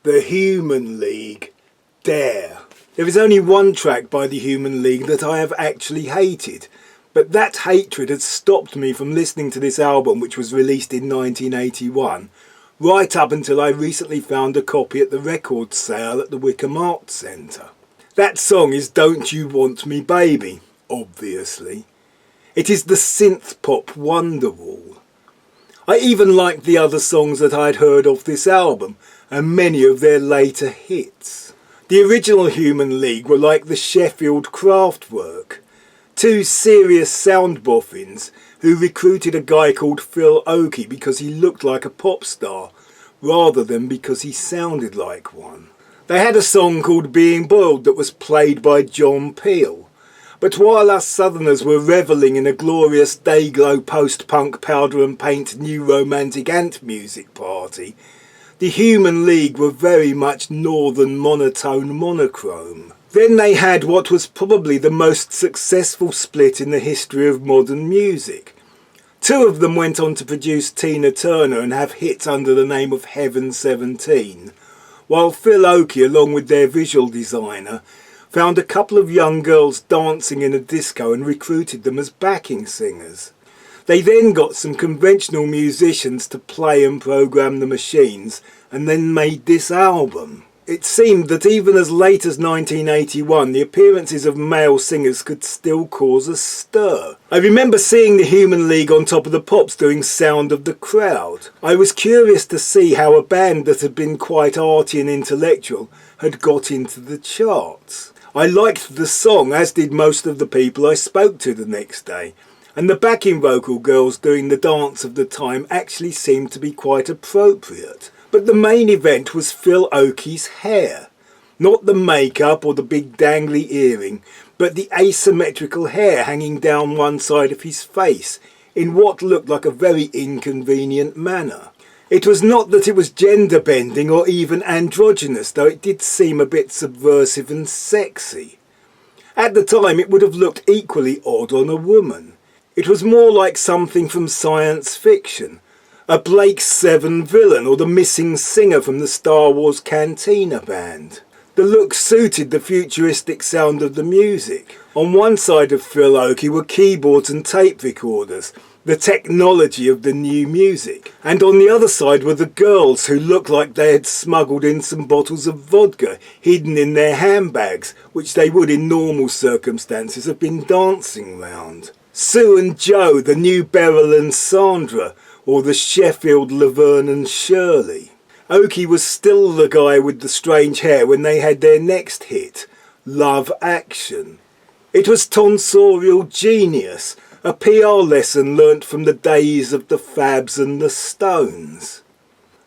The Human League. Dare. There is only one track by the Human League that I have actually hated, but that hatred has stopped me from listening to this album, which was released in 1981, right up until I recently found a copy at the record sale at the Wycombe Arts Centre. That song is Don't You Want Me Baby, obviously. It is the synth pop Wonderwall. I even liked the other songs that I'd heard off this album, and many of their later hits. The original Human League were like the Sheffield Kraftwerk, two serious sound boffins who recruited a guy called Phil Oakey because he looked like a pop star, rather than because he sounded like one. They had a song called Being Boiled that was played by John Peel. But while us Southerners were revelling in a glorious day-glow post-punk powder and paint new romantic ant music party, the Human League were very much northern monotone monochrome. Then they had what was probably the most successful split in the history of modern music. Two of them went on to produce Tina Turner and have hits under the name of Heaven 17, while Phil Oakey, along with their visual designer, found a couple of young girls dancing in a disco and recruited them as backing singers. They then got some conventional musicians to play and program the machines and then made this album. It seemed that even as late as 1981 the appearances of male singers could still cause a stir. I remember seeing the Human League on Top of the Pops doing Sound of the Crowd. I was curious to see how a band that had been quite arty and intellectual had got into the charts. I liked the song, as did most of the people I spoke to the next day, and the backing vocal girls doing the dance of the time actually seemed to be quite appropriate. But the main event was Phil Oakey's hair. Not the makeup or the big dangly earring, but the asymmetrical hair hanging down one side of his face in what looked like a very inconvenient manner. It was not that it was gender bending or even androgynous, though it did seem a bit subversive and sexy. At the time it would have looked equally odd on a woman. It was more like something from science fiction, a Blake Seven villain or the missing singer from the Star Wars Cantina band. The look suited the futuristic sound of the music. On one side of Phil Oakey were keyboards and tape recorders, the technology of the new music. And on the other side were the girls who looked like they had smuggled in some bottles of vodka hidden in their handbags, which they would in normal circumstances have been dancing round. Sue and Joe, the new Beryl and Sandra, or the Sheffield Laverne and Shirley. Oakey was still the guy with the strange hair when they had their next hit, Love Action. It was tonsorial genius, a PR lesson learnt from the days of the Fabs and the Stones.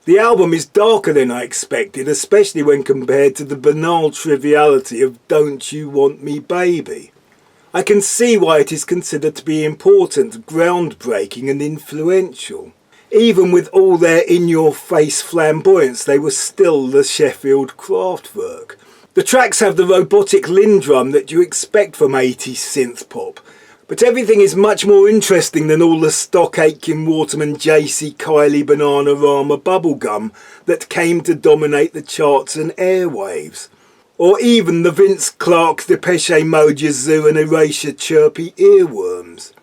The album is darker than I expected, especially when compared to the banal triviality of Don't You Want Me Baby. I can see why it is considered to be important, groundbreaking and influential. Even with all their in-your-face flamboyance, they were still the Sheffield Kraftwerk. The tracks have the robotic Lindrum that you expect from 80s synth pop, but everything is much more interesting than all the stock Aitken Waterman JC Kylie Bananarama bubblegum that came to dominate the charts and airwaves. Or even the Vince Clarke, Depeche Mode, Yazoo and Erasure chirpy earworms.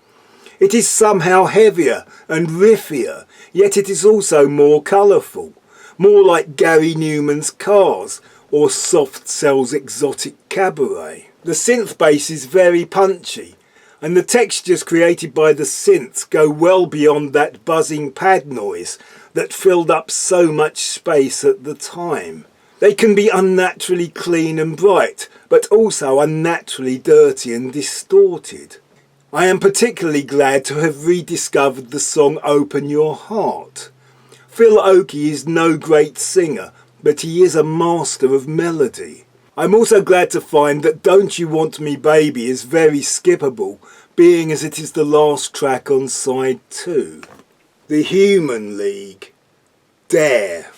It is somehow heavier and riffier, yet it is also more colourful, more like Gary Newman's Cars or Soft Cell's Exotic Cabaret. The synth bass is very punchy, and the textures created by the synths go well beyond that buzzing pad noise that filled up so much space at the time. They can be unnaturally clean and bright, but also unnaturally dirty and distorted. I am particularly glad to have rediscovered the song Open Your Heart. Phil Oakey is no great singer, but he is a master of melody. I'm also glad to find that Don't You Want Me Baby is very skippable, being as it is the last track on side 2. The Human League. Dare.